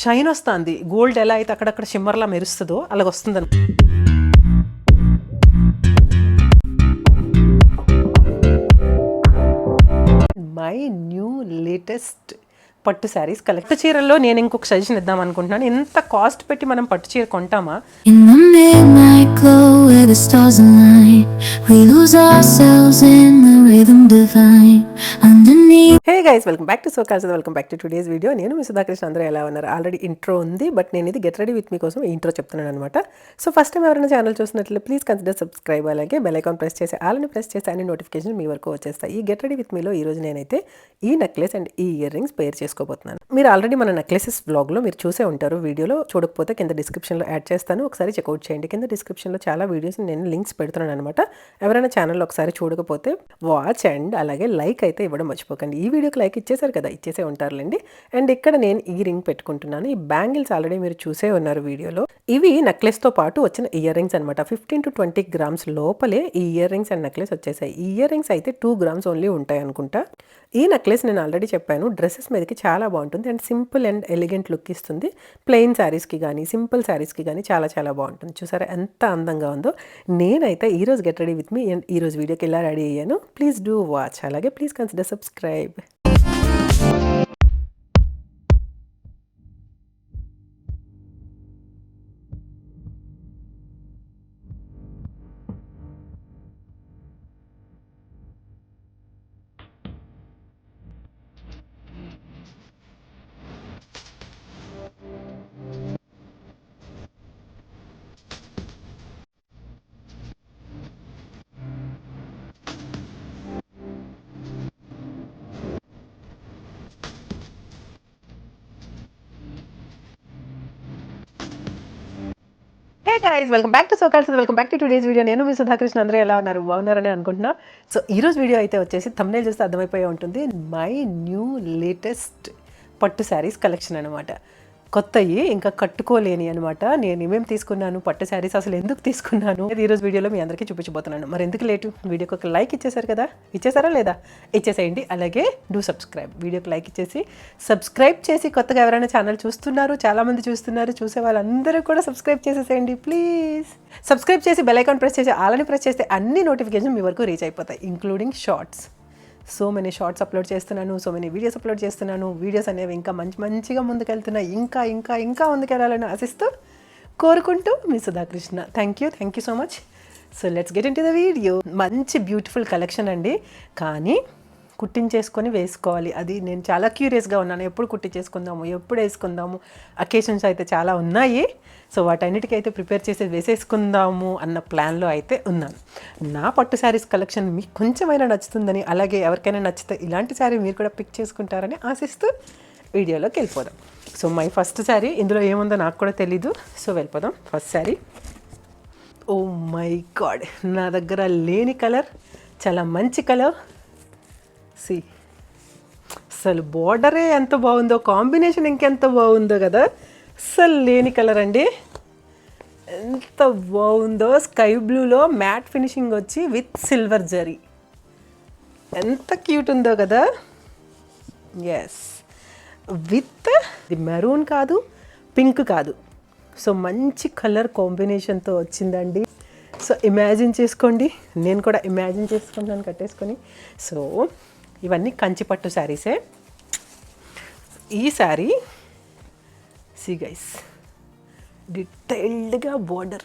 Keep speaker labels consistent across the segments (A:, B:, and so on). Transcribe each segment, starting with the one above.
A: Shine వస్తుంది. Gold ఎలా అయితే అక్కడక్కడ షిమ్మర్లా మెరుస్తుందో అలాగ వస్తుంది. మై న్యూ లేటెస్ట్ పట్టు శారీస్ కలెక్ట్ చీరల్లో నేను ఇంకొక సజెషన్ ఇద్దాం అనుకుంటున్నాను. ఎంత కాస్ట్ పెట్టి మనం పట్టు చీర కొంటామా? Where the stars align, we lose ourselves in the rhythm divine underneath. Hey guys, welcome back to Sokal's, welcome back to today's video. నేను మీ సుధాకృష్ణ. అందరూ ఎలా ఉన్నారు? ఆల్రెడీ ఇంట్రో ఉంది, బట్ నేను ఇది గెట్ రెడీ విత్ మీ కోసం ఇంట్రో చెప్తున్నాను అనమాట. సో ఫస్ట్ టైం ఎవరైనా ఛానల్ చూసినట్లయితే ప్లీజ్ కన్సిడర్ సబ్స్క్రైబ్, అలాగే బెల్ ఐకాన్ ప్రెస్ చేసి ఆల్ని ప్రెస్ చేసి అన్ని నోటిఫికేషన్ మీ వరకు వచ్చేస్తాయి. ఈ గెట్ రెడీ విత్ మీలో ఈ రోజు నేనైతే ఈ నెక్లెస్ అండ్ ఈ ఇయర్ రింగ్స్ పేర్ చేసుకోబోతున్నాను. మీరు ఆల్రెడీ మన నెక్లెసెస్ బ్లాగ్లో మీరు చూసే ఉంటారు. వీడియోలో చూడకపోతే కింద డిస్క్రిప్షన్లో యాడ్ చేస్తాను, ఒకసారి చెక్అవుట్ చేయండి. కింద డిస్క్రిప్షన్లో చాలా వీడియోస్ నేను లింక్స్ పెడుతున్నాను అనమాట. ఎవరైనా ఛానల్లో ఒకసారి చూడకపోతే వాచ్ అండ్ అలాగే లైక్ అయితే ఇవ్వడం మర్చిపోకండి. ఈ వీడియోకి లైక్ ఇచ్చేసారు కదా, ఇచ్చేసే ఉంటారులేండి. అండ్ ఇక్కడ నేను ఈ రింగ్ పెట్టుకుంటున్నాను. ఈ బ్యాంగిల్స్ ఆల్రెడీ మీరు చూసే ఉన్నారు వీడియోలో. ఇవి నెక్లెస్తో పాటు వచ్చిన ఇయర్ రింగ్స్ అనమాట. 15 to 20 grams లోపలే ఈ ఇయర్ రింగ్స్ అండ్ నెక్లెస్ వచ్చేసాయి. ఈ ఇయర్ రింగ్స్ అయితే 2 grams ఓన్లీ ఉంటాయి అనుకుంటా. ఈ నెక్లెస్ నేను ఆల్రెడీ చెప్పాను, డ్రెస్సెస్ మీదకి చాలా బాగుంటుంది and simple and elegant look ఇస్తుంది. ప్లెయిన్ శారీస్కి కానీ సింపుల్ శారీస్కి కానీ చాలా చాలా బాగుంటుంది. చూసారా ఎంత అందంగా ఉందో. నేనైతే ఈరోజు get ready with me and ఈరోజు వీడియోకి ఇలా రెడీ అయ్యాను. ప్లీజ్ డూ వాచ్, అలాగే please consider subscribe. Hey guys, welcome back to సోకాల్స్, welcome back to today's video. నేను మీ సుధాకృష్ణ. అందరూ ఎలా ఉన్నారు? బాగున్నారని అనుకుంటున్నా. సో ఈరోజు వీడియో అయితే వచ్చేసి థంబ్నెయిల్ చూస్తే అర్థమైపోయి ఉంటుంది, మై న్యూ లేటెస్ట్ పట్టు శారీస్ కలెక్షన్ అనమాట. కొత్తవి, ఇంకా కట్టుకోలేని అనమాట. నేను ఏమేమి తీసుకున్నాను, పట్టు శారీస్ అసలు ఎందుకు తీసుకున్నాను ఈరోజు వీడియోలో మీ అందరికీ చూపించబోతున్నాను. మరి ఎందుకు లేటు, వీడియోకి ఒక లైక్ ఇచ్చేసారు కదా, ఇచ్చేసారా లేదా? ఇచ్చేసేయండి. అలాగే డూ సబ్స్క్రైబ్. వీడియోకి లైక్ ఇచ్చేసి సబ్స్క్రైబ్ చేసి కొత్తగా ఎవరైనా ఛానల్ చూస్తున్నారు, చాలామంది చూస్తున్నారు, చూసే వాళ్ళందరూ కూడా సబ్స్క్రైబ్ చేసేసేయండి ప్లీజ్. సబ్స్క్రైబ్ చేసి బెల్ ఐకాన్ ప్రెస్ చేసి ఆలని ప్రెస్ చేస్తే అన్ని నోటిఫికేషన్ మీ వరకు రీచ్ అయిపోతాయి, including shorts. So many shorts upload చేస్తున్నాను, సో మెనీ వీడియోస్ అప్లోడ్ చేస్తున్నాను. వీడియోస్ అనేవి ఇంకా మంచిగా ముందుకెళ్తున్నాయి. ఇంకా ముందుకెళ్ళాలని ఆశిస్తూ కోరుకుంటూ మీ Sudhakrishna. Thank you so much. So let's get into the video. మంచి బ్యూటిఫుల్ కలెక్షన్ అండి, కానీ కుట్టించేసుకొని వేసుకోవాలి. అది నేను చాలా క్యూరియస్గా ఉన్నాను. ఎప్పుడు కుట్టించేసుకుందాము, ఎప్పుడు వేసుకుందాము. అకేషన్స్ అయితే చాలా ఉన్నాయి. సో వాటన్నిటికైతే ప్రిపేర్ చేసి వేసేసుకుందాము అన్న ప్లాన్లో అయితే ఉన్నాను. నా పట్టు శారీస్ కలెక్షన్ మీకు కొంచెమైనా నచ్చుతుందని, అలాగే ఎవరికైనా నచ్చితే ఇలాంటి శారీ మీరు కూడా పిక్ చేసుకుంటారని ఆశిస్తూ వీడియోలోకి వెళ్ళిపోదాం. సో మై ఫస్ట్ శారీ, ఇందులో ఏముందో నాకు కూడా తెలీదు. సో వెళ్ళిపోదాం. First sari, oh my god, నా దగ్గర లేని కలర్, చాలా మంచి కలర్. సి, అసలు బార్డరే ఎంత బాగుందో, కాంబినేషన్ ఇంకెంత బాగుందో కదా. అసలు లేని కలర్ అండి, ఎంత బాగుందో. స్కై బ్లూలో మ్యాట్ ఫినిషింగ్ వచ్చి విత్ సిల్వర్ జరీ, ఎంత క్యూట్ ఉందో కదా. ఎస్, విత్ ఇది మెరూన్ కాదు, పింక్ కాదు. సో మంచి కలర్ కాంబినేషన్తో వచ్చిందండి. సో ఇమాజిన్ చేసుకోండి, నేను కూడా ఇమాజిన్ చేసుకుంటాను కట్టేసుకొని. సో ఇవన్నీ కంచిపట్టు శారీసే. ఈ శారీ సి గైస్, డీటెయిల్డ్గా బార్డర్.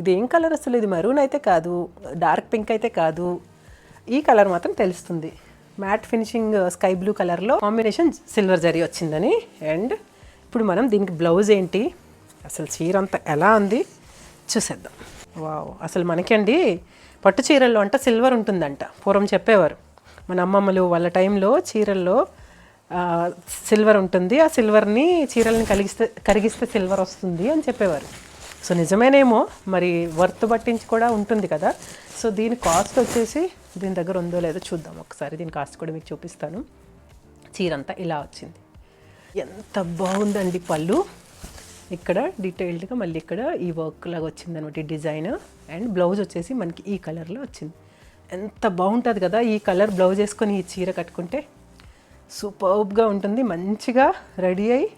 A: ఇది ఏం కలర్ అసలు? ఇది మెరూన్ అయితే కాదు, డార్క్ పింక్ అయితే కాదు. ఈ కలర్ మాత్రం తెలుస్తుంది. మ్యాట్ ఫినిషింగ్ స్కై బ్లూ కలర్లో కాంబినేషన్ సిల్వర్ జరీ వచ్చిందని. అండ్ ఇప్పుడు మనం దీనికి బ్లౌజ్ ఏంటి, అసలు చీర అంతా ఎలా ఉంది చూసేద్దాం. వావ్, అసలు మనకండి పట్టు చీరల్లో అంట సిల్వర్ ఉంటుందంట, పూర్వం చెప్పేవారు మన అమ్మమ్మలు వాళ్ళ టైంలో. చీరల్లో సిల్వర్ ఉంటుంది, ఆ సిల్వర్ని చీరల్ని కరిగిస్తే సిల్వర్ వస్తుంది అని చెప్పేవారు. సో నిజమేనేమో మరి, వర్త్ పట్టించి కూడా ఉంటుంది కదా. సో దీని కాస్ట్ వచ్చేసి దీని దగ్గర ఉందో లేదో చూద్దాం ఒకసారి. దీని కాస్ట్ కూడా మీకు చూపిస్తాను. చీర అంతా ఇలా వచ్చింది, ఎంత బాగుందండి. పళ్ళు ఇక్కడ డీటెయిల్డ్గా మళ్ళీ ఇక్కడ ఈ వర్క్ లాగా వచ్చింది అనమాట, ఈ డిజైన్. అండ్ బ్లౌజ్ వచ్చేసి మనకి ఈ కలర్లో వచ్చింది. ఎంత బాగుంటుంది కదా ఈ కలర్ బ్లౌజ్ వేసుకొని ఈ చీర కట్టుకుంటే. సూపర్బ్గా ఉంటుంది. మంచిగా రెడీ అయ్యి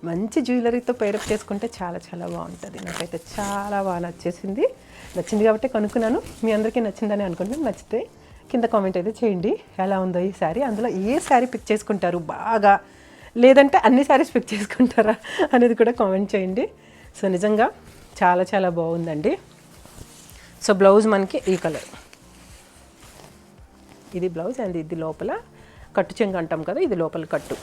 A: మంచి జ్యువెలరీతో పేరప్ చేసుకుంటే చాలా చాలా బాగుంటుంది. నాకైతే చాలా బాగా నచ్చింది కాబట్టి కొనుక్కున్నాను. మీ అందరికీ నచ్చిందని అనుకుంటున్నాను. నచ్చితే కింద కామెంట్ అయితే చేయండి ఎలా ఉందో ఈ శారీ. అందులో ఏ శారీ పిక్ చేసుకుంటారు బాగా, లేదంటే అన్ని శారీస్ పిక్ చేసుకుంటారా అనేది కూడా కామెంట్ చేయండి. సో నిజంగా చాలా చాలా బాగుందండి. సో బ్లౌజ్ మనకి ఈ కలర్, ఇది బ్లౌజ్ అండ్ ఇది లోపల కట్టు చెంగు అంటాం కదా, ఇది లోపల కట్టు.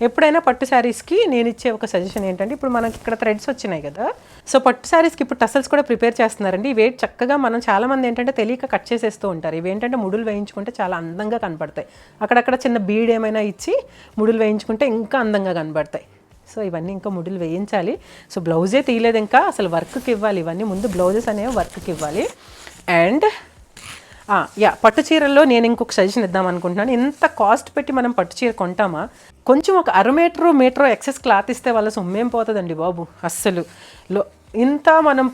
A: ఎప్పుడైనా పట్టు శారీస్కి నేను ఇచ్చే ఒక సజెషన్ ఏంటంటే, ఇప్పుడు మనకి ఇక్కడ థ్రెడ్స్ వచ్చినాయి కదా, సో పట్టు శారీస్కి ఇప్పుడు టసల్స్ కూడా ప్రిపేర్ చేస్తున్నారండి. ఇవి చక్కగా మనం చాలామంది ఏంటంటే తెలియక కట్ చేసేస్తూ ఉంటారు. ఇవి ఏంటంటే ముడులు వేయించుకుంటే చాలా అందంగా కనపడతాయి. అక్కడక్కడ చిన్న బీడ్ ఏమైనా ఇచ్చి ముడులు వేయించుకుంటే ఇంకా అందంగా కనపడతాయి. సో ఇవన్నీ ఇంకా ముడులు వేయించాలి. సో బ్లౌజే తీయలేదు ఇంకా, అసలు వర్క్కి ఇవ్వాలి. ఇవన్నీ ముందు బ్లౌజెస్ అనేవి వర్క్కి ఇవ్వాలి. అండ్ పట్టు చీరల్లో నేను ఇంకొక సజెషన్ ఇద్దాం అనుకుంటున్నాను. ఇంత కాస్ట్ పెట్టి మనం పట్టు చీర కొంటామా, కొంచెం ఒక అర మీటరు ఎక్సెస్ క్లాత్ ఇస్తే వాళ్ళ సొమ్మేం పోతుందండి బాబు. అస్సలు ఇంత మనం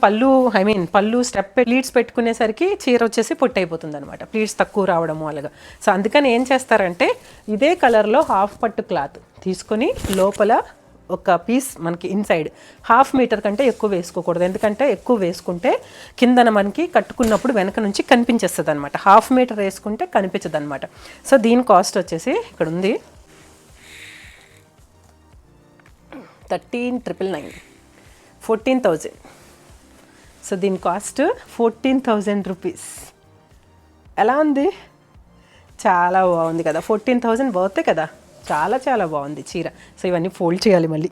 A: పళ్ళు స్టెప్ ప్లీట్స్ పెట్టుకునేసరికి చీర వచ్చేసి పొట్టి అయిపోతుంది అనమాట, ప్లీట్స్ తక్కువ రావడము అలాగా. సో అందుకని ఏం చేస్తారంటే, ఇదే కలర్లో హాఫ్ పట్టు క్లాత్ తీసుకొని లోపల ఒక పీస్ మనకి ఇన్సైడ్ 1/2 మీటర్ కంటే ఎక్కువ వేసుకోకూడదు. ఎందుకంటే ఎక్కువ వేసుకుంటే కిందన మనకి కట్టుకున్నప్పుడు వెనక నుంచి కనిపించేస్తుంది అనమాట. 1/2 మీటర్ వేసుకుంటే కనిపించదు అనమాట. సో దీని కాస్ట్ వచ్చేసి ఇక్కడ ఉంది 13,999, 14,000. సో దీని కాస్ట్ 14,000 రూపీస్. ఎలా ఉంది? చాలా బాగుంది కదా, 14,000 వర్తే కదా, చాలా చాలా బాగుంది చీర. సో ఇవన్నీ ఫోల్డ్ చేయాలి మళ్ళీ.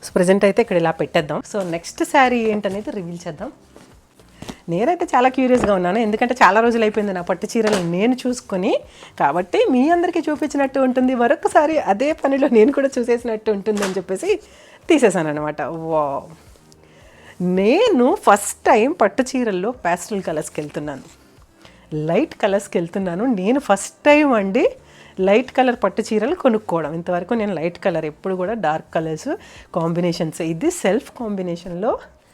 A: సో ప్రజెంట్ అయితే ఇక్కడ ఇలా పెట్టేద్దాం. సో నెక్స్ట్ శారీ ఏంటనేది రివీల్ చేద్దాం. నేనైతే చాలా క్యూరియస్గా ఉన్నాను, ఎందుకంటే చాలా రోజులు అయిపోయింది నా పట్టు చీరలు నేను చూసుకొని, కాబట్టి మీ అందరికీ చూపించినట్టు ఉంటుంది, మరొకసారి అదే పనిలో నేను కూడా చూసేసినట్టు ఉంటుంది అని చెప్పేసి తీసేసాను అనమాట. వావ్, నేను ఫస్ట్ టైం పట్టు చీరల్లో ప్యాస్టల్ కలర్స్కి వెళ్తున్నాను, లైట్ కలర్స్కి వెళ్తున్నాను. నేను ఫస్ట్ టైం అండి లైట్ కలర్ పట్టు చీరలు కొనుక్కోవడం. ఇంతవరకు నేను లైట్ కలర్, ఎప్పుడు కూడా డార్క్ కలర్స్ కాంబినేషన్స్. ఇది సెల్ఫ్ కాంబినేషన్లో,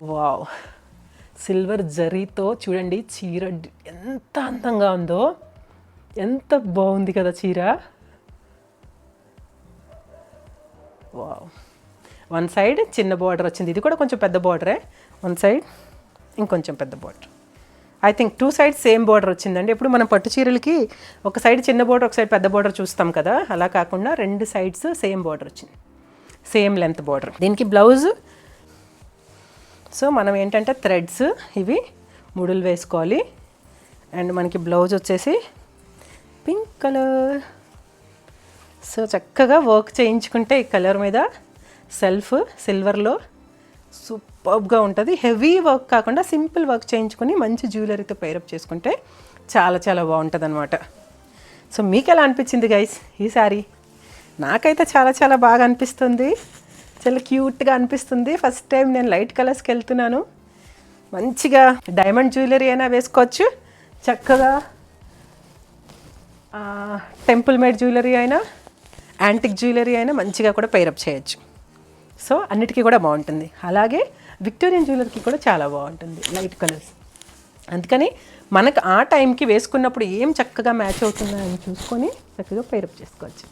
A: వావ్, సిల్వర్ జరీతో చూడండి చీర ఎంత అందంగా ఉందో, ఎంత బాగుంది కదా చీర. వావ్, వన్ సైడ్ చిన్న బార్డర్ వచ్చింది, ఇది కూడా కొంచెం పెద్ద బార్డరే, వన్ సైడ్ ఇంకొంచెం పెద్ద border. I think 2 sides same border వచ్చిందండి. ఇప్పుడు మనం పట్టు చీరలకి ఒక సైడ్ చిన్న బార్డర్, ఒక సైడ్ పెద్ద బార్డర్ చూస్తాం కదా, అలా కాకుండా 2 సైడ్స్ సేమ్ బార్డర్ వచ్చింది, సేమ్ లెంత్ బార్డర్. దీనికి బ్లౌజ్, సో మనం ఏంటంటే థ్రెడ్స్ ఇవి ముడులు వేసుకోవాలి. అండ్ మనకి బ్లౌజ్ వచ్చేసి పింక్ కలర్. సో చక్కగా వర్క్ చేయించుకుంటే ఈ కలర్ మీద సెల్ఫ్ సిల్వర్లో సూపర్గా ఉంటుంది. హెవీ వర్క్ కాకుండా సింపుల్ వర్క్ చేయించుకొని మంచి జ్యువెలరీతో పేరప్ చేసుకుంటే చాలా చాలా బాగుంటుంది అనమాట. సో మీకు ఎలా అనిపించింది గైస్ ఈ శారీ? నాకైతే చాలా చాలా బాగా అనిపిస్తుంది, చాలా క్యూట్గా అనిపిస్తుంది. ఫస్ట్ టైం నేను లైట్ కలర్స్కి వెళ్తున్నాను. మంచిగా డైమండ్ జ్యువెలరీ అయినా వేసుకోవచ్చు, చక్కగా టెంపుల్ మేడ్ జ్యువెలరీ అయినా, యాంటిక్ జ్యువెలరీ అయినా మంచిగా కూడా పేరప్ చేయొచ్చు. సో అన్నిటికీ కూడా బాగుంటుంది. అలాగే విక్టోరియన్ జ్యువెలరీకి కూడా చాలా బాగుంటుంది లైట్ కలర్స్. అందుకని మనకు ఆ టైంకి వేసుకున్నప్పుడు ఏం చక్కగా మ్యాచ్ అవుతుందని చూసుకొని చక్కగా పేరప్ చేసుకోవచ్చు.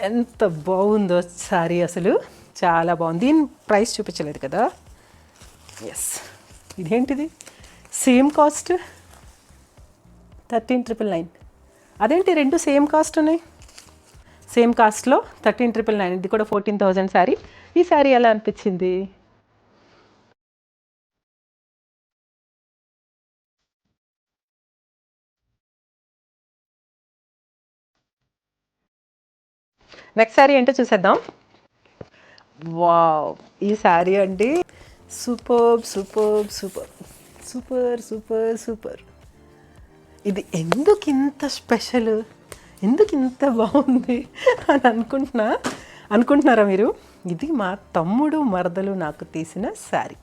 A: ఎంత బాగుందో శారీ, అసలు చాలా బాగుంది. దీని ప్రైస్ చూపించలేదు కదా. ఎస్, ఇదేంటిది సేమ్ కాస్ట్ 13,999. అదేంటి రెండు సేమ్ కాస్ట్ ఉన్నాయి? సేమ్ కాస్ట్లో 13,999, ఇది కూడా 14,000 శారీ. ఈ శారీ ఎలా అనిపించింది? నెక్స్ట్ శారీ ఏంటో చూసేద్దాం. వావ్, ఈ శారీ అండి super super super super super super. ఇది ఎందుకు ఇంత స్పెషల్, ఎందుకు ఇంత బాగుంది అని అనుకుంటున్నారా మీరు? ఇది మా తమ్ముడు మరదలు నాకు తీసిన శారీ,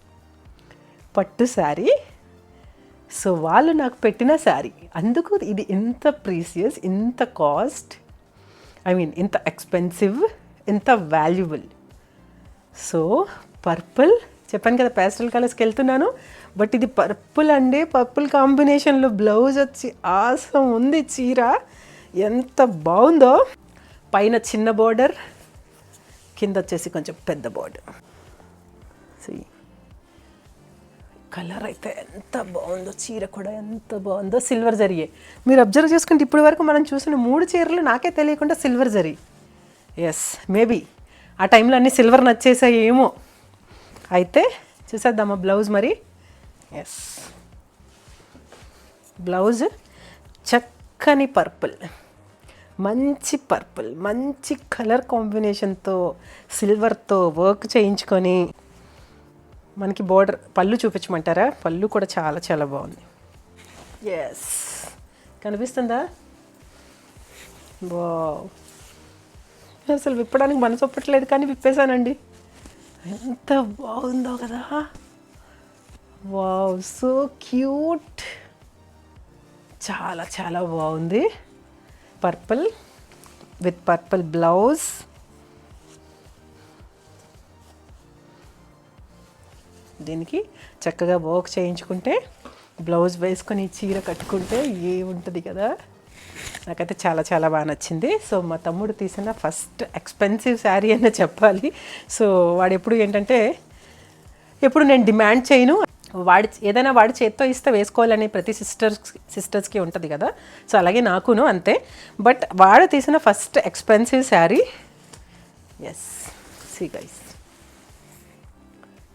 A: పట్టు శారీ. సో వాళ్ళు నాకు పెట్టిన శారీ, అందుకు ఇది ఇంత ప్రీసియస్, ఇంత కాస్ట్, ఇంత ఎక్స్పెన్సివ్, ఇంత వాల్యుబుల్. సో పర్పుల్ చెప్పాను కదా, ప్యాస్టల్ కలర్స్కి వెళ్తున్నాను, బట్ ఇది పర్పుల్ అండి. పర్పుల్ కాంబినేషన్లో బ్లౌజ్ వచ్చి ఆసం ఉంది. చీర ఎంత బాగుందో, పైన చిన్న బోర్డర్, కింద వచ్చేసి కొంచెం పెద్ద బోర్డర్. కలర్ అయితే ఎంత బాగుందో, చీర కూడా ఎంత బాగుందో. సిల్వర్ జరీయే. మీరు అబ్జర్వ్ చేసుకుంటే ఇప్పటి వరకు మనం చూసిన 3 చీరలు నాకే తెలియకుండా సిల్వర్ జరీ. ఎస్, మేబీ ఆ టైంలో అన్నీ సిల్వర్ నచ్చేసాయి ఏమో. అయితే చూసేద్దామా బ్లౌజ్ మరి. ఎస్, బ్లౌజ్ చక్కని పర్పుల్, మంచి కలర్ కాంబినేషన్తో సిల్వర్తో వర్క్ చేయించుకొని, మనకి బోర్డర్ పళ్ళు చూపించమంటారా? పళ్ళు కూడా చాలా చాలా బాగుంది. ఎస్, కనిపిస్తుందా? వావ్, అసలు విప్పడానికి మనసు ఒప్పట్లేదు కానీ విప్పేశానండి. ఎంత బాగుందో కదా. వావ్, సో క్యూట్, చాలా చాలా బాగుంది. Purple with purple blouse. దీనికి చక్కగా వర్క్ చేయించుకుంటే, బ్లౌజ్ వేసుకొని చీర కట్టుకుంటే ఏముంటుంది కదా. నాకైతే చాలా చాలా బాగా నచ్చింది. సో మా తమ్ముడు తీసిన ఫస్ట్ ఎక్స్పెన్సివ్ శారీ అనే చెప్పాలి. సో వాడు ఎప్పుడు ఏంటంటే, ఎప్పుడు నేను డిమాండ్ చేయను, ఏదైనా వాడి చేత్తో ఇస్తే వేసుకోవాలని ప్రతి సిస్టర్స్కి ఉంటుంది కదా. సో అలాగే నాకును అంతే. బట్ వాడు తీసిన first expensive sari. Yes, see guys,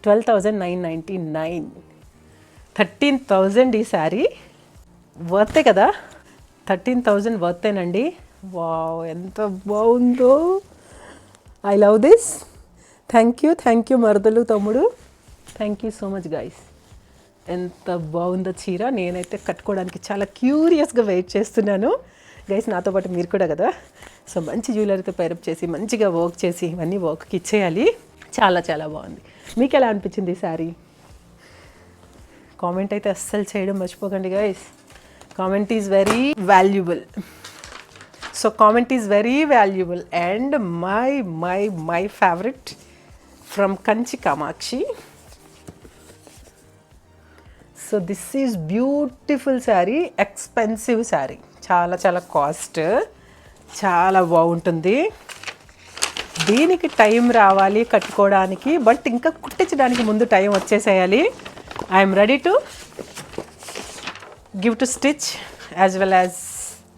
A: 12,999, 13,000 ఈ శారీ. వర్తే కదా, 13,000 వర్తేనండి. వావ్, ఎంత బాగుందో. I love this. Thank you మరదలు, తమ్ముడు. Thank you so much guys. ఎంత బాగుందో చీర. నేనైతే కట్టుకోవడానికి చాలా క్యూరియస్గా వెయిట్ చేస్తున్నాను గైస్, నాతో పాటు మీరు కూడా కదా. సో మంచి జ్యువెలరీతో పేరప్ చేసి మంచిగా వర్క్ చేసి ఇవన్నీ వర్క్కి ఇచ్చేయాలి. చాలా చాలా బాగుంది. మీకు ఎలా అనిపించింది ఈ శారీ? కామెంట్ అయితే అస్సలు చేయడం మర్చిపోకండి guys. Comment is very valuable. So comment is very valuable. And my favourite from Kanchi Kamakshi. So this is beautiful sari, expensive sari, చాలా చాలా కాస్ట్, చాలా బాగుంటుంది. దీనికి టైం రావాలి కట్టుకోవడానికి, బట్ ఇంకా కుట్టించడానికి ముందు టైం వచ్చేసేయాలి. I'm ready to give to stitch as well as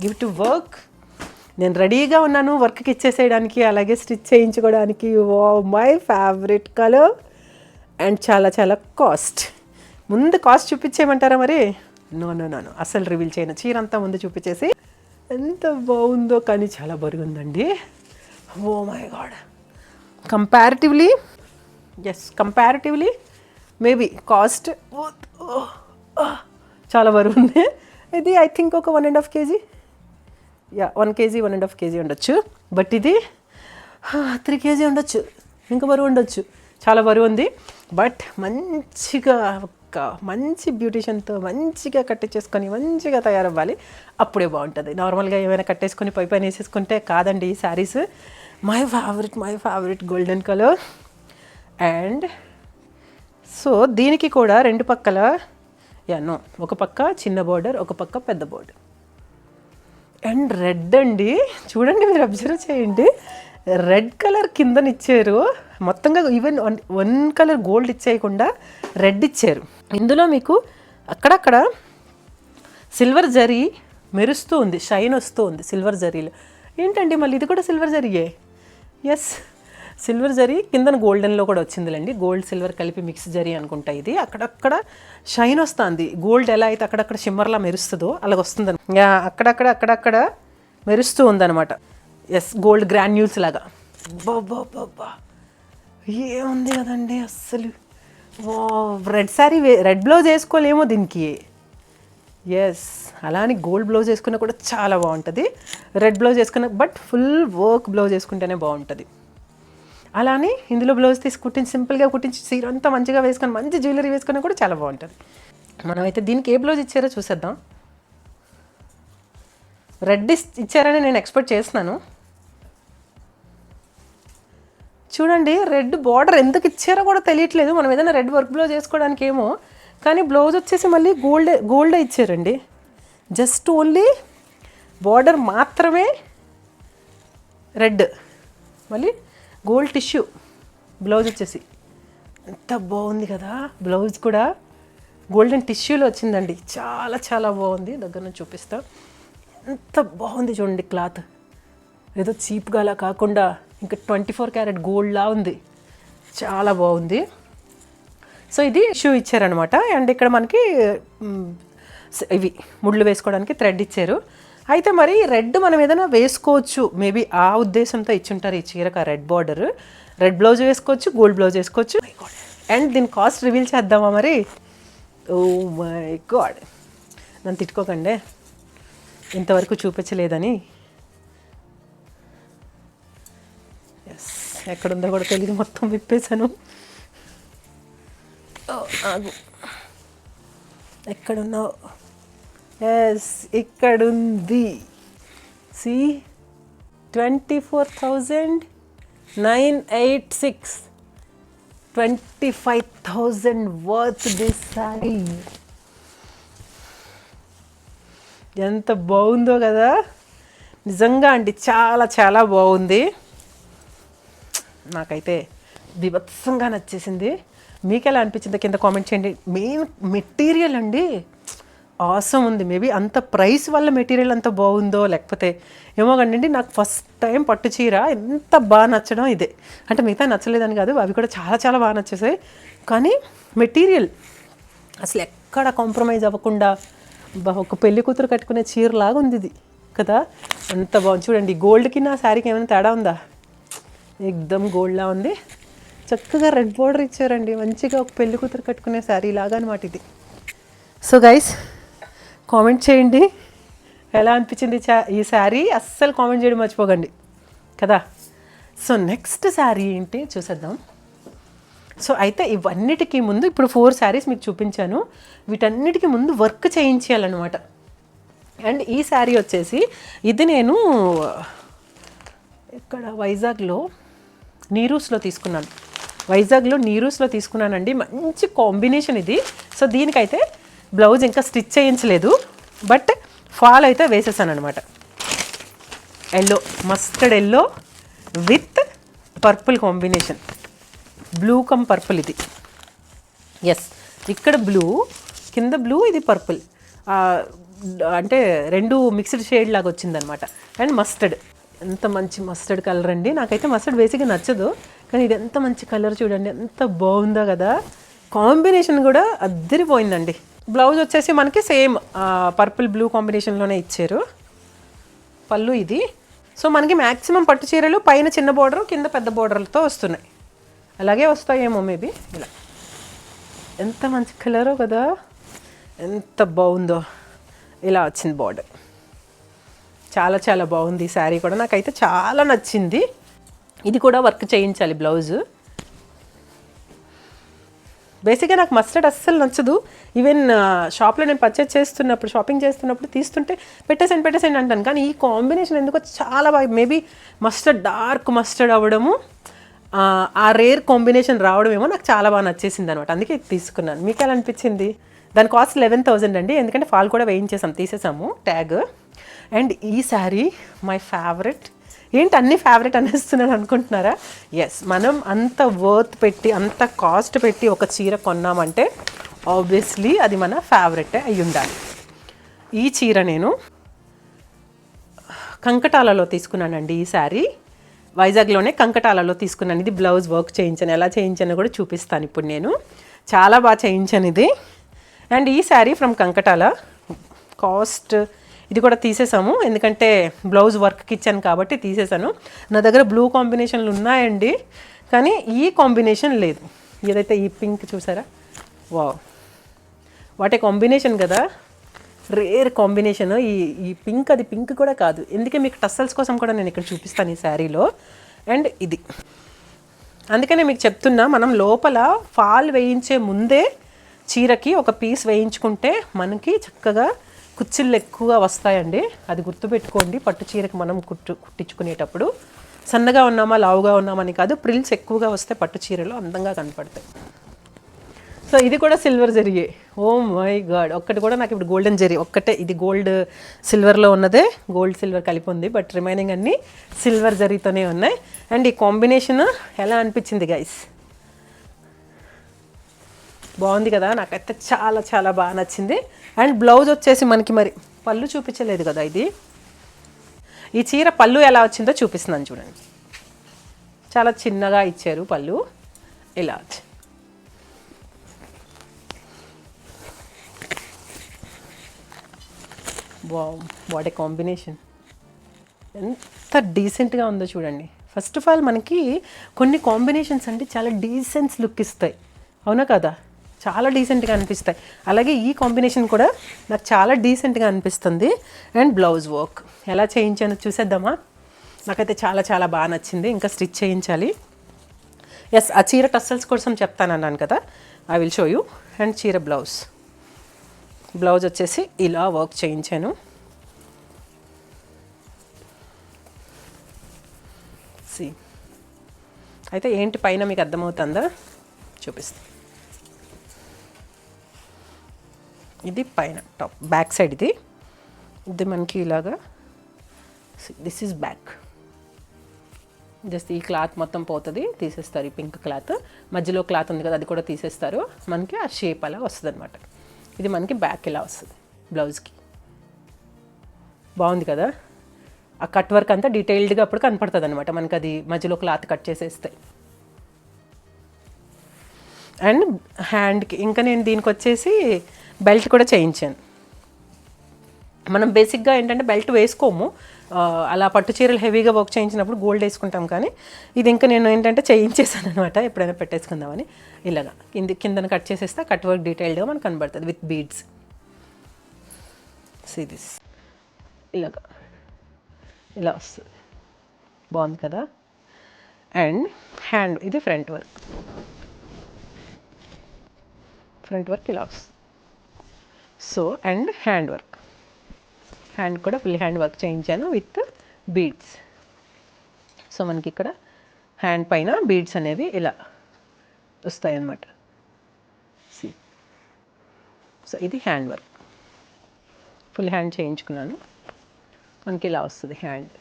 A: give to work. నేను రెడీగా ఉన్నాను వర్క్కి ఇచ్చేసేయడానికి, అలాగే స్టిచ్ చేయించుకోవడానికి. మై ఫేవరెట్ కలర్ అండ్ చాలా చాలా కాస్ట్. ముందు కాస్ట్ చూపించేయమంటారా మరి? నో, అసలు రివీల్ చేయను. చీర అంతా ముందు చూపించేసి. ఎంత బాగుందో, కానీ చాలా బరువుందండి. Oh my god. Comparatively maybe cost చాలా బరువు ఉంది. ఇది ఐ థింక్ ఒక 1.5 kg, 1 kg 1.5 kg ఉండొచ్చు. బట్ ఇది 3 kg ఉండొచ్చు, ఇంకా బరువు ఉండొచ్చు. చాలా బరువు ఉంది. బట్ మంచిగా ఒక మంచి బ్యూటిషియన్తో మంచిగా కట్టించేసుకొని మంచిగా తయారవ్వాలి, అప్పుడే బాగుంటుంది. నార్మల్గా ఏమైనా కట్టేసుకొని పైన వేసేసుకుంటే కాదండి. ఈ saris my favourite golden colour. And so దీనికి కూడా రెండు పక్కల ఒక పక్క చిన్న బోర్డర్, ఒక పక్క పెద్ద బోర్డర్. అండ్ రెడ్ అండి, చూడండి, మీరు అబ్జర్వ్ చేయండి. రెడ్ కలర్ కిందనిచ్చారు మొత్తంగా. ఈవెన్ 1 కలర్ గోల్డ్ ఇచ్చేయకుండా రెడ్ ఇచ్చారు. ఇందులో మీకు అక్కడక్కడ సిల్వర్ జరీ మెరుస్తూ ఉంది, షైన్ వస్తూ ఉంది సిల్వర్ జరీలో. ఏంటండి మళ్ళీ ఇది కూడా సిల్వర్ జరీయే? ఎస్, సిల్వర్ జరీ కిందన గోల్డెన్లో కూడా వచ్చిందిలేండి. గోల్డ్ సిల్వర్ కలిపి మిక్స్ జరీ అనుకుంటా ఇది. అక్కడక్కడ షైన్ వస్తుంది. గోల్డ్ ఎలా అయితే అక్కడక్కడ షిమ్మర్లా మెరుస్తుందో అలాగ వస్తుంది. అక్కడక్కడ మెరుస్తూ ఉందన్నమాట. ఎస్, గోల్డ్ గ్రాన్యూల్స్ లాగా. బాబా ఏముంది కదండి అస్సలు. రెడ్ శారీ, రెడ్ బ్లౌజ్ వేసుకోలేమో దీనికి. ఎస్, అలా అని గోల్డ్ బ్లౌజ్ వేసుకున్నా కూడా చాలా బాగుంటుంది. రెడ్ బ్లౌజ్ వేసుకున్నా, బట్ ఫుల్ వర్క్ బ్లౌజ్ వేసుకుంటేనే బాగుంటుంది. అలానే ఇందులో బ్లౌజ్ తీసి కుట్టించి సింపుల్గా కుట్టించి చీర అంతా మంచిగా వేసుకొని మంచి జ్యువెలరీ వేసుకున్నా కూడా చాలా బాగుంటుంది. మనమైతే దీనికి ఏ బ్లౌజ్ ఇచ్చారో చూసేద్దాం. రెడ్ ఇచ్చారని నేను ఎక్స్పెక్ట్ చేస్తున్నాను. చూడండి, రెడ్ బార్డర్ ఎందుకు ఇచ్చారో కూడా తెలియట్లేదు. మనం ఏదైనా రెడ్ వర్క్ బ్లౌజ్ వేసుకోవడానికి ఏమో, కానీ బ్లౌజ్ వచ్చేసి మళ్ళీ గోల్డే ఇచ్చారండి. జస్ట్ ఓన్లీ బార్డర్ మాత్రమే రెడ్, మళ్ళీ గోల్డ్ టిష్యూ బ్లౌజ్ వచ్చేసి ఎంత బాగుంది కదా. బ్లౌజ్ కూడా గోల్డెన్ టిష్యూలో వచ్చిందండి. చాలా చాలా బాగుంది. దగ్గర నుంచి చూపిస్తా. ఎంత బాగుంది చూడండి క్లాత్. ఏదో చీప్గా అలా కాకుండా ఇంకా 24 క్యారెట్ గోల్డ్లా ఉంది. చాలా బాగుంది. సో ఇది షూ ఇచ్చారనమాట. అండ్ ఇక్కడ మనకి ఇవి ముళ్ళు వేసుకోవడానికి థ్రెడ్ ఇచ్చారు. అయితే మరి రెడ్ మనం ఏదైనా వేసుకోవచ్చు, మేబీ ఆ ఉద్దేశంతో ఇచ్చుంటారు ఈ చీరకు. ఆ రెడ్ బార్డర్, రెడ్ బ్లౌజ్ వేసుకోవచ్చు, గోల్డ్ బ్లౌజ్ వేసుకోవచ్చు. అండ్ దీని కాస్ట్ రివీల్ చేద్దామా మరి? ఓ మై గాడ్, నన్ను తిట్టుకోకండి ఇంతవరకు చూపించలేదని. ఎస్, ఎక్కడుందో కూడా తెలియదు, మొత్తం విప్పేశాను. ఆగు, ఎక్కడున్నావు? ఎస్, ఇక్కడుంది. See 24,986, 25,000 worth this sari. ఎంత బాగుందో కదా, నిజంగా అండి చాలా చాలా బాగుంది. నాకైతే బీభత్సంగా నచ్చేసింది. మీకు ఎలా అనిపించిందో కింద కామెంట్ చేయండి. మెయిన్ మెటీరియల్ అండి ఆసమ్ ఉంది. మేబీ అంత ప్రైస్ వల్ల మెటీరియల్ అంత బాగుందో లేకపోతే ఏమో కండి. నాకు ఫస్ట్ టైం పట్టు చీర ఎంత బాగా నచ్చడం ఇదే. అంటే మిగతా నచ్చలేదని కాదు, అవి కూడా చాలా చాలా బాగా నచ్చేసాయి. కానీ మెటీరియల్ అసలు ఎక్కడ కాంప్రమైజ్ అవ్వకుండా ఒక పెళ్లి కూతురు కట్టుకునే చీరలాగా ఉంది ఇది కదా. ఎంత బాగుంది చూడండి. గోల్డ్కి నా శారీకి ఏమైనా తేడా ఉందా? ఎక్దమ్ గోల్డ్లా ఉంది. చక్కగా రెడ్ బార్డర్ ఇచ్చారండి. మంచిగా ఒక పెళ్లి కూతురు కట్టుకునే శారీ లాగా అనమాట ఇది. సో గైస్, కామెంట్ చేయండి ఎలా అనిపించింది ఈ శారీ. అస్సలు కామెంట్ చేయడం మర్చిపోకండి కదా. సో నెక్స్ట్ శారీ ఏంటి చూసేద్దాం. సో అయితే ఇవన్నిటికీ ముందు ఇప్పుడు 4 శారీస్ మీకు చూపించాను. వీటన్నిటికీ ముందు వర్క్ చేయించాలన్నమాట. అండ్ ఈ శారీ వచ్చేసి ఇది నేను ఇక్కడ వైజాగ్లో నీరూస్లో తీసుకున్నాను. తీసుకున్నానండి. మంచి కాంబినేషన్ ఇది. సో దీనికైతే బ్లౌజ్ ఇంకా స్టిచ్ చేయించలేదు, బట్ ఫాల్ అయితే వేసేసాను అనమాట. Yellow, mustard yellow with purple combination. Blue come purple ఇది. ఎస్, ఇక్కడ బ్లూ, కింద బ్లూ, ఇది పర్పుల్. అంటే రెండు మిక్స్డ్ షేడ్ లాగా వచ్చిందనమాట. అండ్ మస్టర్డ్, ఎంత మంచి మస్టర్డ్ కలర్ అండి. నాకైతే మస్టర్డ్ బేసిక్గా నచ్చదు, కానీ ఇది ఎంత మంచి కలర్ చూడండి, ఎంత బాగుందో కదా. కాంబినేషన్ కూడా అద్దరిపోయిందండి. బ్లౌజ్ వచ్చేసి మనకి సేమ్ పర్పుల్ బ్లూ కాంబినేషన్లోనే ఇచ్చారు. పళ్ళు ఇది. సో మనకి మ్యాక్సిమం పట్టు చీరలు పైన చిన్న బోర్డర్, కింద పెద్ద బోర్డర్లతో వస్తున్నాయి. అలాగే వస్తాయేమో మేబీ. ఇలా ఎంత మంచి కలరో కదా, ఎంత బాగుందో. ఇలా వచ్చింది బార్డర్. చాలా చాలా బాగుంది ఈ శారీ కూడా. నాకైతే చాలా నచ్చింది. ఇది కూడా వర్క్ చేయించాలి బ్లౌజ్. బేసిక్గా నాకు మస్టర్డ్ అస్సలు నచ్చదు. ఈవెన్ షాప్లో నేను షాపింగ్ చేస్తున్నప్పుడు తీస్తుంటే పెట్టేసేయండి అంటాను. కానీ ఈ కాంబినేషన్ ఎందుకో చాలా బాగా, మేబీ మస్టర్డ్ డార్క్ మస్టర్డ్ అవ్వడము, ఆ రేర్ కాంబినేషన్ రావడమేమో నాకు చాలా బాగా నచ్చేసింది అనమాట. అందుకే తీసుకున్నాను. మీకు ఎలా అనిపించింది? దాని కాస్ట్ 11,000 అండి. ఎందుకంటే ఫాల్ కూడా తీసేసాము ట్యాగ్. అండ్ ఈ శారీ మై ఫేవరెట్. ఏంటి అన్ని ఫేవరెట్ అనేస్తున్నాను అనుకుంటున్నారా? ఎస్, మనం అంత వర్త్ పెట్టి, అంత కాస్ట్ పెట్టి ఒక చీర కొన్నామంటే ఆబ్వియస్లీ అది మన ఫేవరెటే అయి ఉండాలి. ఈ చీర నేను కంకటాలలో తీసుకున్నానండి. ఈ శారీ వైజాగ్లోనే కంకటాలలో తీసుకున్నాను. ఇది బ్లౌజ్ వర్క్ చేయించాను. ఎలా చేయించానో కూడా చూపిస్తాను ఇప్పుడు నేను. చాలా బాగా చేయించాను ఇది. అండ్ ఈ శారీ ఫ్రమ్ కంకటాల. కాస్ట్ ఇది కూడా తీసేసాము, ఎందుకంటే బ్లౌజ్ వర్క్కి ఇచ్చాను కాబట్టి తీసేసాను. నా దగ్గర బ్లూ కాంబినేషన్లు ఉన్నాయండి, కానీ ఈ కాంబినేషన్ లేదు. ఏదైతే ఈ పింక్ చూసారా, వావ్, వాటి కాంబినేషన్ కదా, రేర్ కాంబినేషన్. ఈ పింక్, అది పింక్ కూడా కాదు. ఎందుకే మీకు టస్సల్స్ కోసం కూడా నేను ఇక్కడ చూపిస్తాను ఈ శారీలో. అండ్ ఇది అందుకనే మీకు చెప్తున్నా, మనం లోపల ఫాల్ వేయించే ముందే చీరకి ఒక పీస్ వేయించుకుంటే మనకి చక్కగా కుచ్చిళ్ళు ఎక్కువగా వస్తాయండి. అది గుర్తుపెట్టుకోండి. పట్టు చీరకి మనం కుట్టించుకునేటప్పుడు సన్నగా ఉన్నామా లావుగా ఉన్నామని కాదు, ప్రిల్స్ ఎక్కువగా వస్తే పట్టు చీరలో అందంగా కనపడతాయి. సో ఇది కూడా సిల్వర్ జరిగే. ఓ మై గాడ్, ఒక్కటి కూడా నాకు ఇప్పుడు గోల్డెన్ జరీ ఒక్కటే, ఇది గోల్డ్ సిల్వర్లో ఉన్నదే, గోల్డ్ సిల్వర్ కలిపి ఉంది, బట్ రిమైనింగ్ అన్నీ సిల్వర్ జరీతోనే ఉన్నాయి. అండ్ ఈ కాంబినేషన్ ఎలా అనిపించింది గైస్? బాగుంది కదా, నాకైతే చాలా చాలా బాగా నచ్చింది. అండ్ బ్లౌజ్ వచ్చేసి మనకి మరి పళ్ళు చూపించలేదు కదా, ఇది ఈ చీర పళ్ళు ఎలా వచ్చిందో చూపిస్తున్నాను చూడండి. చాలా చిన్నగా ఇచ్చారు పళ్ళు, ఇలా వచ్చి వాట్ ఏ కాంబినేషన్, ఎంత డీసెంట్గా ఉందో చూడండి. ఫస్ట్ ఆఫ్ ఆల్ మనకి కొన్ని కాంబినేషన్స్ అంటే చాలా డీసెంట్ లుక్ ఇస్తాయి, అవునా కదా, చాలా డీసెంట్గా అనిపిస్తాయి. అలాగే ఈ కాంబినేషన్ కూడా నాకు చాలా డీసెంట్గా అనిపిస్తుంది. అండ్ బ్లౌజ్ వర్క్ ఎలా చేయించానో చూసేద్దామా? నాకైతే చాలా చాలా బాగా నచ్చింది. ఇంకా స్టిచ్ చేయించాలి. ఎస్, ఆ చీర టస్సల్స్ కోసం చెప్తానన్నాను కదా, I will show you. And చీర బ్లౌజ్ వచ్చేసి ఇలా వర్క్ చేయించాను. సి అయితే ఏంటి పైన మీకు అర్థమవుతుందా? చూపిస్తాను. ఇది పైన టాప్, బ్యాక్ సైడ్ ఇది మనకి ఇలాగా, దిస్ ఈజ్ బ్యాక్. జస్ట్ ఈ క్లాత్ మొత్తం పోతుంది, తీసేస్తారు. ఈ పింక్ క్లాత్ మధ్యలో క్లాత్ ఉంది కదా, అది కూడా తీసేస్తారు. మనకి ఆ షేప్ అలా వస్తుంది అనమాట. ఇది మనకి బ్యాక్ ఇలా వస్తుంది బ్లౌజ్కి. బాగుంది కదా, ఆ కట్ వర్క్ అంతా డీటెయిల్డ్గా అప్పుడు కనపడుతుంది అనమాట మనకి, అది మధ్యలో క్లాత్ కట్ చేసేస్తే. అండ్ హ్యాండ్కి ఇంకా నేను దీనికి వచ్చేసి బెల్ట్ కూడా చేయించాను. మనం బేసిక్గా ఏంటంటే బెల్ట్ వేసుకోము, అలా పట్టు చీరలు హెవీగా వర్క్ చేయించినప్పుడు గోల్డ్ వేసుకుంటాం, కానీ ఇది ఇంకా నేను ఏంటంటే చేయించేసాను అనమాట, ఎప్పుడైనా పెట్టేసుకుందామని. ఇలాగా కిందన కట్ చేసేస్తే కట్ వర్క్ డీటెయిల్డ్గా మనకు కనబడుతుంది విత్ బీడ్స్. సీ దిస్, ఇలాగా ఇలా వస్తుంది, బాగుంది కదా. అండ్ హ్యాండ్, ఇది ఫ్రంట్ వర్క్ ఇలా వస్తుంది. సో అండ్ హ్యాండ్ కూడా ఫుల్ హ్యాండ్ వర్క్ చేయించాను విత్ బీడ్స్. సో మనకి ఇక్కడ హ్యాండ్ పైన బీడ్స్ అనేవి ఇలా వస్తాయన్నమాట. సో ఇది హ్యాండ్ వర్క్, ఫుల్ హ్యాండ్ చేయించుకున్నాను. మనకి ఇలా వస్తుంది హ్యాండ్,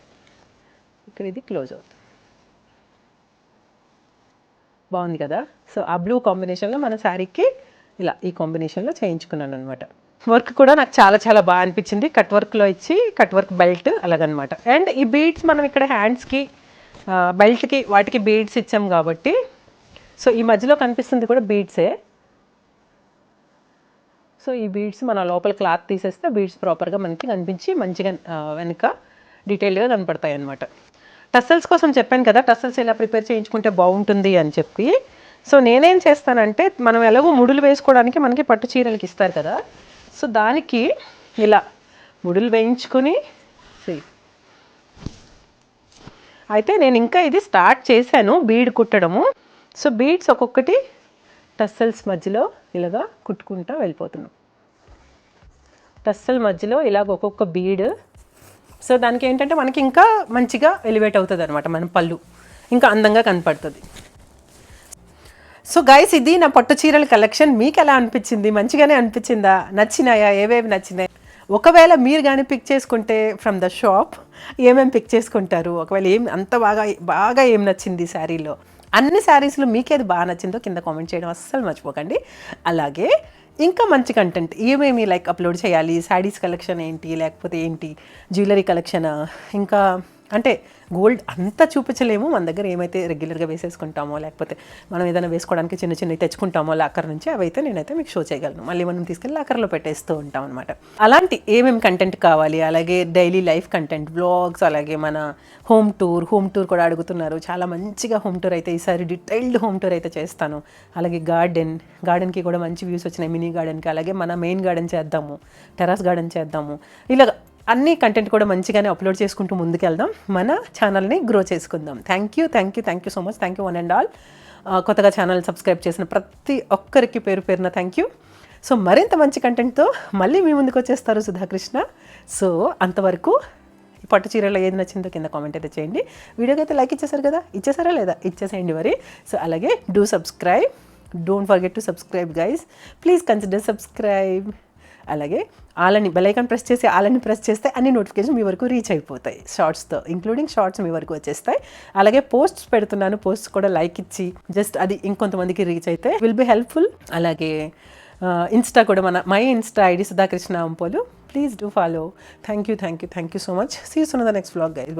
A: ఇక్కడ ఇది క్లోజ్ అవుతుంది. బాగుంది కదా. సో ఆ బ్లూ కాంబినేషన్లో మన శారీకి ఇలా ఈ కాంబినేషన్లో చేయించుకున్నాను అనమాట. వర్క్ కూడా నాకు చాలా చాలా బాగా అనిపించింది. కట్ వర్క్లో ఇచ్చి కట్ వర్క్ బెల్ట్ అలాగనమాట. అండ్ ఈ బీడ్స్ మనం ఇక్కడ హ్యాండ్స్కి బెల్ట్కి వాటికి బీడ్స్ ఇచ్చాం కాబట్టి, సో ఈ మధ్యలో కనిపిస్తుంది కూడా బీడ్సే. సో ఈ బీడ్స్ మన లోపల క్లాత్ తీసేస్తే బీడ్స్ ప్రాపర్గా మనకి కనిపించి మంచిగా వెనుక డీటెయిల్డ్గా కనపడతాయి అన్నమాట. టస్సల్స్ కోసం చెప్పాను కదా, టస్సల్స్ ఎలా ప్రిపేర్ చేయించుకుంటే బాగుంటుంది అని చెప్పి. సో నేనేం చేస్తానంటే, మనం ఎలాగో ముడులు వేసుకోవడానికి మనకి పట్టు చీరలకి ఇస్తారు కదా, సో దానికి ఇలా ముడులు వేయించుకొని, అయితే నేను ఇంకా ఇది స్టార్ట్ చేశాను బీడ్ కుట్టడము. సో బీడ్స్ ఒక్కొక్కటి టస్సల్స్ మధ్యలో ఇలాగా కుట్టుకుంటూ వెళ్ళిపోతున్నాం. టస్సల్ మధ్యలో ఇలాగ ఒక్కొక్క బీడ్. సో దానికి ఏంటంటే మనకి ఇంకా మంచిగా ఎలివేట్ అవుతుంది అనమాట, మన పళ్ళు ఇంకా అందంగా కనపడుతుంది. సో గైస్, ఇది నా పట్టు చీరల కలెక్షన్. మీకు ఎలా అనిపించింది? మంచిగానే అనిపించిందా? నచ్చినాయా? ఏవేవి నచ్చినాయి? ఒకవేళ మీరు కానీ పిక్ చేసుకుంటే ఫ్రమ్ ద షాప్ ఏమేమి పిక్ చేసుకుంటారు? ఒకవేళ అంత బాగా ఏం నచ్చింది శారీలో? అన్ని శారీస్లో మీకేది బాగా నచ్చిందో కింద కామెంట్ చేయడం అస్సలు మర్చిపోకండి. అలాగే ఇంకా మంచి కంటెంట్ ఏమేమి లైక్ అప్లోడ్ చేయాలి, శారీస్ కలెక్షన్ ఏంటి, లేకపోతే ఏంటి జ్యువెలరీ కలెక్షన్, ఇంకా అంటే గోల్డ్ అంతా చూపించలేము, మన దగ్గర ఏమైతే రెగ్యులర్గా వేసేసుకుంటామో, లేకపోతే మనం ఏదైనా వేసుకోవడానికి చిన్న చిన్నవి తెచ్చుకుంటామో లాకర్ నుంచి, అవైతే నేనైతే మీకు షో చేయగలను. మళ్ళీ మనం తీసుకెళ్ళి లాకర్లో పెట్టేస్తూ ఉంటాం అనమాట. అలాంటి ఏమేమి కంటెంట్ కావాలి, అలాగే డైలీ లైఫ్ కంటెంట్, వ్లాగ్స్, అలాగే మన హోమ్ టూర్ కూడా అడుగుతున్నారు. చాలా మంచిగా హోమ్ టూర్ అయితే ఈసారి డీటెయిల్డ్ హోమ్ టూర్ అయితే చేస్తాను. అలాగే గార్డెన్కి కూడా మంచి వ్యూస్ వచ్చినాయి, మినీ గార్డెన్కి. అలాగే మన మెయిన్ గార్డెన్ చేద్దాము, టెర్రస్ గార్డెన్ చేద్దాము. ఇలాగ అన్ని కంటెంట్ కూడా మంచిగానే అప్లోడ్ చేసుకుంటూ ముందుకెళ్దాం, మన ఛానల్ని గ్రో చేసుకుందాం. Thank you so much. Thank you one and all. కొత్తగా ఛానల్ సబ్స్క్రైబ్ చేసిన ప్రతి ఒక్కరికి పేరు పేరున థ్యాంక్ యూ. సో మరింత మంచి కంటెంట్తో మళ్ళీ మీ ముందుకు వచ్చేస్తారు సుధాకృష్ణ. సో అంతవరకు పట్టు చీరలో ఏది నచ్చిందో కింద కామెంట్ అయితే చేయండి. వీడియోకి అయితే లైక్ ఇచ్చేసారు కదా, ఇచ్చేసారా లేదా? ఇచ్చేసేయండి మరి. సో అలాగే do subscribe. Don't forget to subscribe guys, please consider subscribe. అలాగే ఆలని బెల్ ఐకాన్ ప్రెస్ చేసి ఆలని ప్రెస్ చేస్తే అన్ని నోటిఫికేషన్ మీ వరకు రీచ్ అయిపోతాయి, షార్ట్స్తో ఇంక్లూడింగ్ షార్ట్స్ మీ వరకు వచ్చేస్తాయి. అలాగే పోస్ట్స్ పెడుతున్నాను, పోస్ట్స్ కూడా లైక్ ఇచ్చి జస్ట్ అది ఇంకొంతమందికి రీచ్ అయితే విల్ బి హెల్ప్ఫుల్. అలాగే ఇన్స్టా కూడా my insta ID Sudhakrishna Ampolu, please do follow. Thank you so much. See you soon in the next vlog guys.